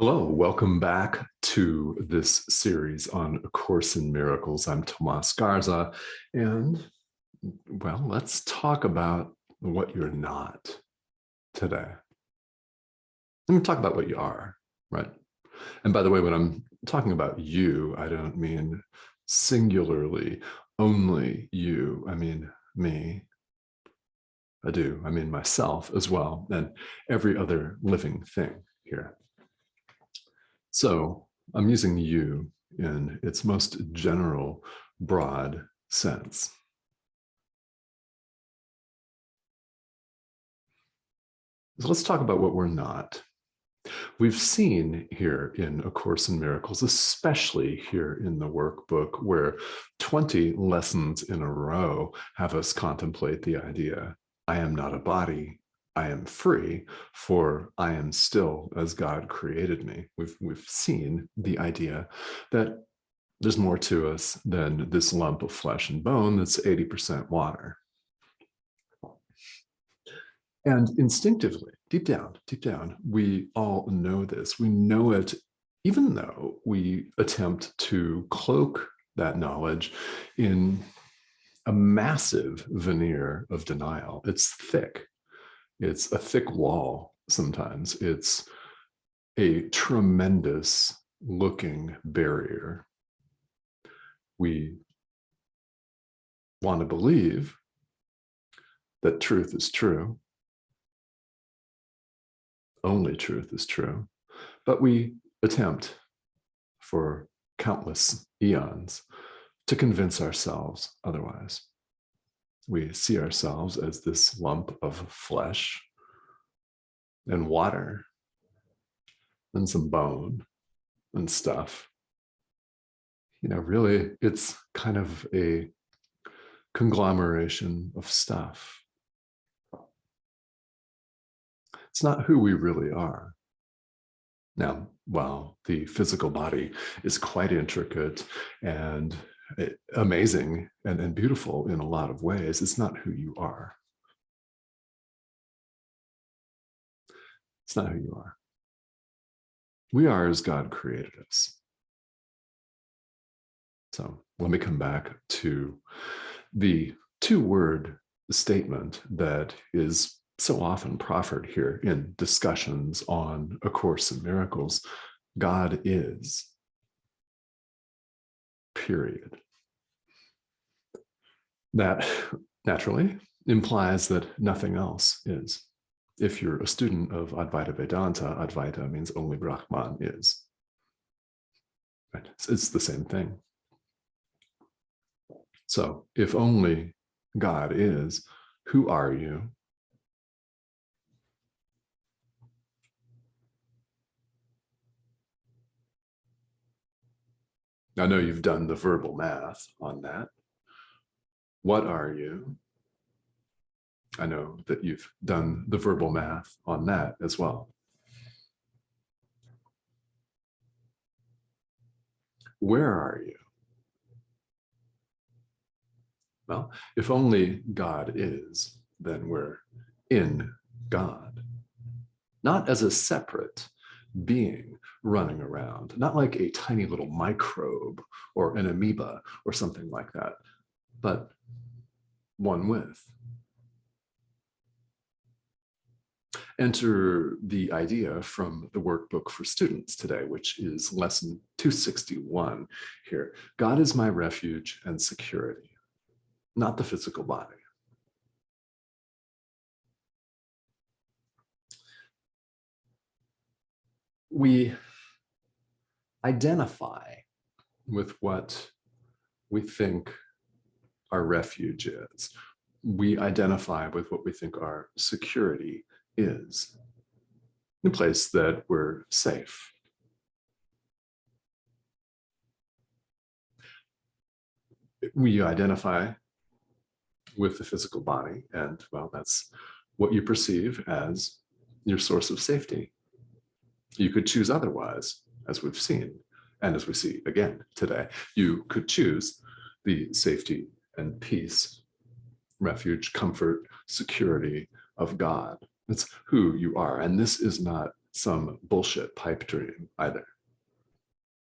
Hello, welcome back to this series on A Course in Miracles. I'm Tomas Garza, and well, let's talk about what you're not today. Let me talk about what you are, right? And by the way, when I'm talking about you, I don't mean singularly only you. I mean me. I do. I mean myself as well, and every other living thing here. So I'm using you in its most general, broad sense. So let's talk about what we're not. We've seen here in A Course in Miracles, especially here in the workbook, where 20 lessons in a row have us contemplate the idea, I am not a body, I am free, for I am still as God created me. We've seen the idea that there's more to us than this lump of flesh and bone that's 80% water. And instinctively, deep down, we all know this. We know it, even though we attempt to cloak that knowledge in a massive veneer of denial. It's thick. It's a thick wall sometimes. It's a tremendous looking barrier. We want to believe that truth is true. Only truth is true. But we attempt for countless eons to convince ourselves otherwise. We see ourselves as this lump of flesh and water and some bone and stuff. You know, really, it's kind of a conglomeration of stuff. It's not who we really are. Now, while the physical body is quite intricate and amazing and beautiful in a lot of ways, it's not who you are. It's not who you are. We are as God created us. So let me come back to the two-word statement that is so often proffered here in discussions on A Course in Miracles. God is, period. That naturally implies that nothing else is. If you're a student of Advaita Vedanta, Advaita means only Brahman is. Right? It's the same thing. So if only God is, who are you? I know you've done the verbal math on that. What are you? I know that you've done the verbal math on that as well. Where are you? Well, if only God is, then we're in God. Not as a separate being running around, not like a tiny little microbe or an amoeba or something like that, but one with. Enter the idea from the workbook for students today, which is lesson 261 here. God is my refuge and security, not the physical body. We identify with what we think our refuge is. We identify with what we think our security is, a place that we're safe. We identify with the physical body, and well, that's what you perceive as your source of safety. You could choose otherwise, as we've seen, and as we see again today. You could choose the safety and peace, refuge, comfort, security of God. It's who you are. And this is not some bullshit pipe dream either.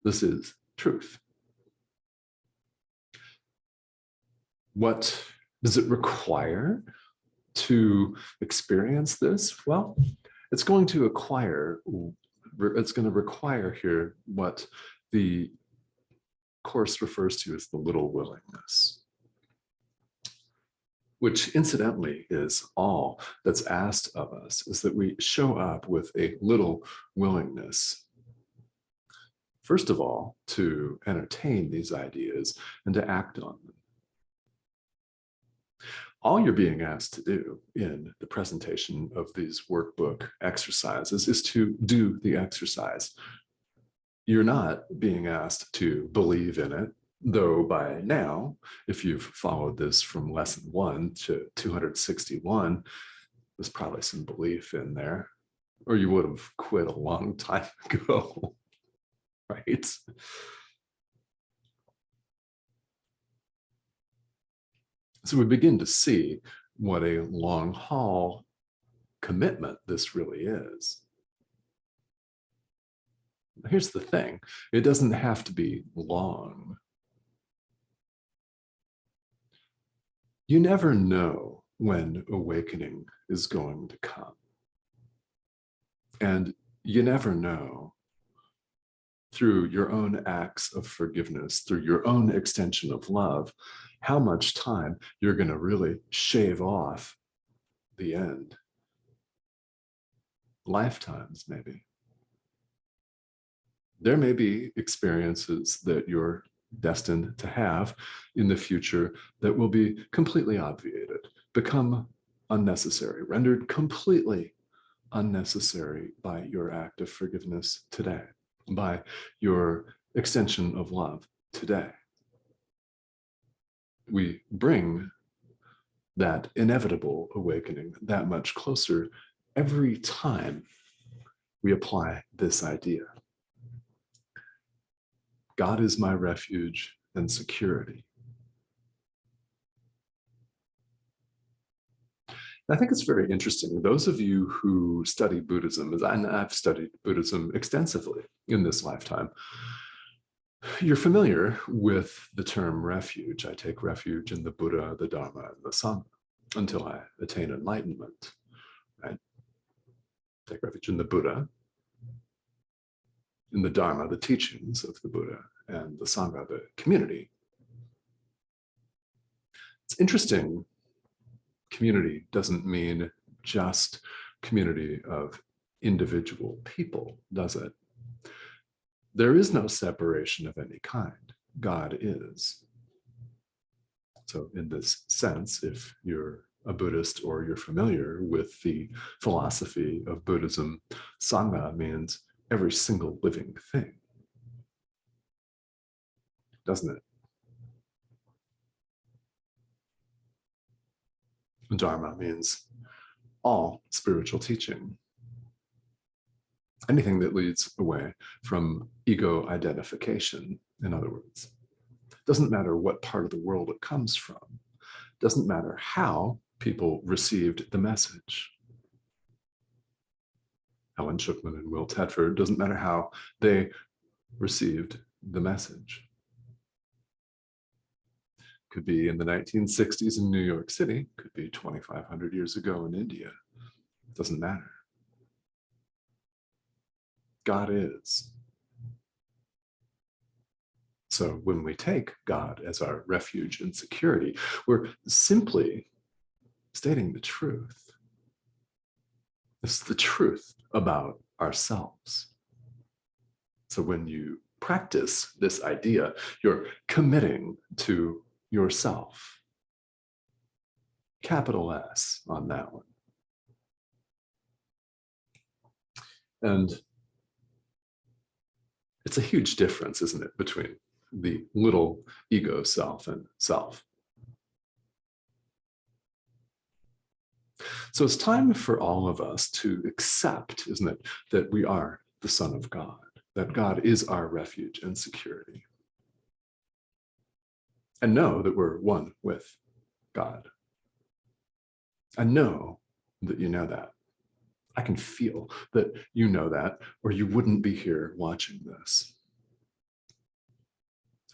This is truth. What does it require to experience this? Well, it's going to require here what the Course refers to as the little willingness, which incidentally is all that's asked of us, is that we show up with a little willingness. First of all, to entertain these ideas and to act on them. All you're being asked to do in the presentation of these workbook exercises is to do the exercise. You're not being asked to believe in it, though by now, if you've followed this from lesson 1 to 261, there's probably some belief in there, or you would have quit a long time ago, right? So we begin to see what a long haul commitment this really is. Here's the thing, it doesn't have to be long. You never know when awakening is going to come. And you never know, through your own acts of forgiveness, through your own extension of love, how much time you're going to really shave off the end. Lifetimes, maybe. There may be experiences that you're destined to have in the future that will be completely obviated, become unnecessary, rendered completely unnecessary by your act of forgiveness today, by your extension of love today. We bring that inevitable awakening that much closer every time we apply this idea. God is my refuge and security. I think it's very interesting. Those of you who study Buddhism, and I've studied Buddhism extensively in this lifetime, you're familiar with the term refuge. I take refuge in the Buddha, the Dharma, and the Sangha until I attain enlightenment. Right? Take refuge in the Buddha, in the Dharma, the teachings of the Buddha, and the Sangha, the community. It's interesting, community doesn't mean just community of individual people, does it? There is no separation of any kind. God is. So in this sense, if you're a Buddhist or you're familiar with the philosophy of Buddhism, Sangha means every single living thing, doesn't it? Dharma means all spiritual teaching. Anything that leads away from ego identification, in other words. Doesn't matter what part of the world it comes from. Doesn't matter how people received the message. Helen Schuckman and Will Tedford, doesn't matter how they received the message. Could be in the 1960s in New York City, could be 2,500 years ago in India. Doesn't matter. God is. So when we take God as our refuge and security, we're simply stating the truth. It's the truth about ourselves. So when you practice this idea, you're committing to yourself. Capital S on that one. And it's a huge difference, isn't it, between the little ego self and self. So it's time for all of us to accept, isn't it, that we are the Son of God, that God is our refuge and security. And know that we're one with God. And know that you know that. I can feel that you know that, or you wouldn't be here watching this.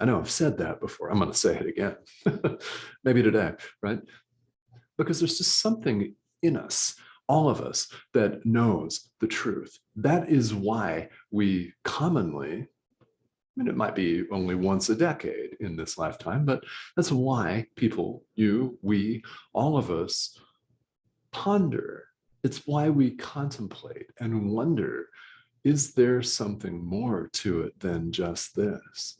I know I've said that before. I'm going to say it again, maybe today, right? Because there's just something in us, all of us, that knows the truth. That is why we commonly, I mean, it might be only once a decade in this lifetime, but that's why people, you, we, all of us ponder. It's why we contemplate and wonder, is there something more to it than just this?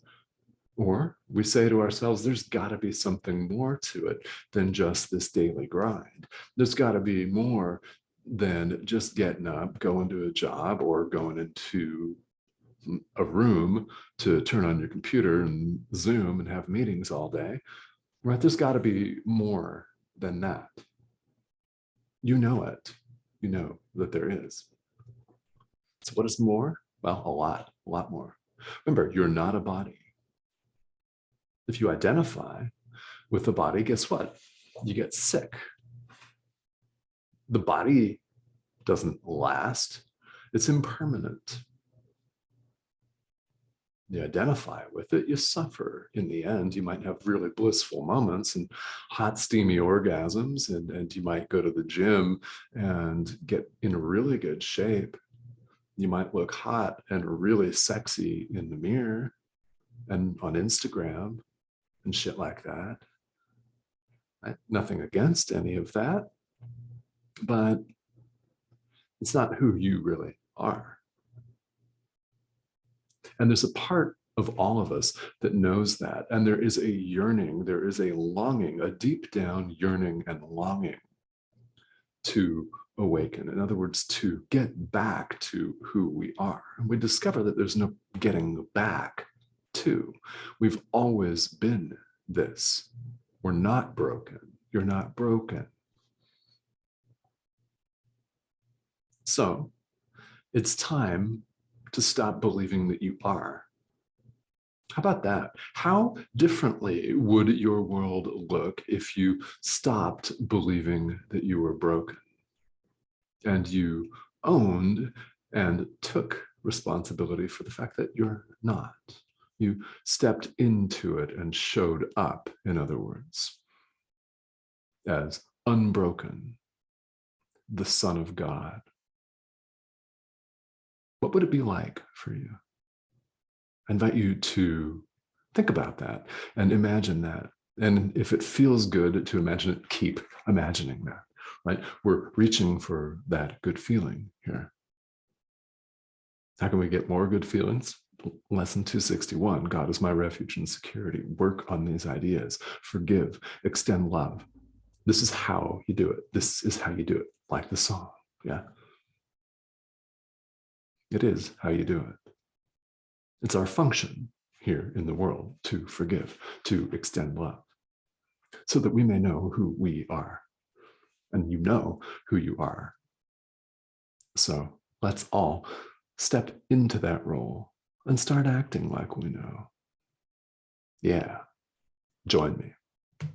Or we say to ourselves, there's got to be something more to it than just this daily grind. There's got to be more than just getting up, going to a job, or going into a room to turn on your computer and Zoom and have meetings all day, right? There's got to be more than that. You know it. You know that there is. So what is more? Well, a lot more. Remember, you're not a body. If you identify with the body, guess what? You get sick. The body doesn't last. It's impermanent. You identify with it, you suffer. In the end, you might have really blissful moments and hot, steamy orgasms, and you might go to the gym and get in really good shape. You might look hot and really sexy in the mirror and on Instagram and shit like that. Right? Nothing against any of that, but it's not who you really are. And there's a part of all of us that knows that. And there is a yearning, there is a longing, a deep down yearning and longing to awaken. In other words, to get back to who we are. And we discover that there's no getting back to. We've always been this. We're not broken. You're not broken. So it's time to stop believing that you are. How about that? How differently would your world look if you stopped believing that you were broken and you owned and took responsibility for the fact that you're not? You stepped into it and showed up, in other words, as unbroken, the Son of God. What would it be like for you? I invite you to think about that and imagine that. And if it feels good to imagine it, keep imagining that, right? We're reaching for that good feeling here. How can we get more good feelings? Lesson 261, God is my refuge and security. Work on these ideas. Forgive, extend love. This is how you do it. This is how you do it, like the song, yeah? It is how you do it. It's our function here in the world to forgive, to extend love, so that we may know who we are. And you know who you are. So let's all step into that role and start acting like we know. Yeah, join me.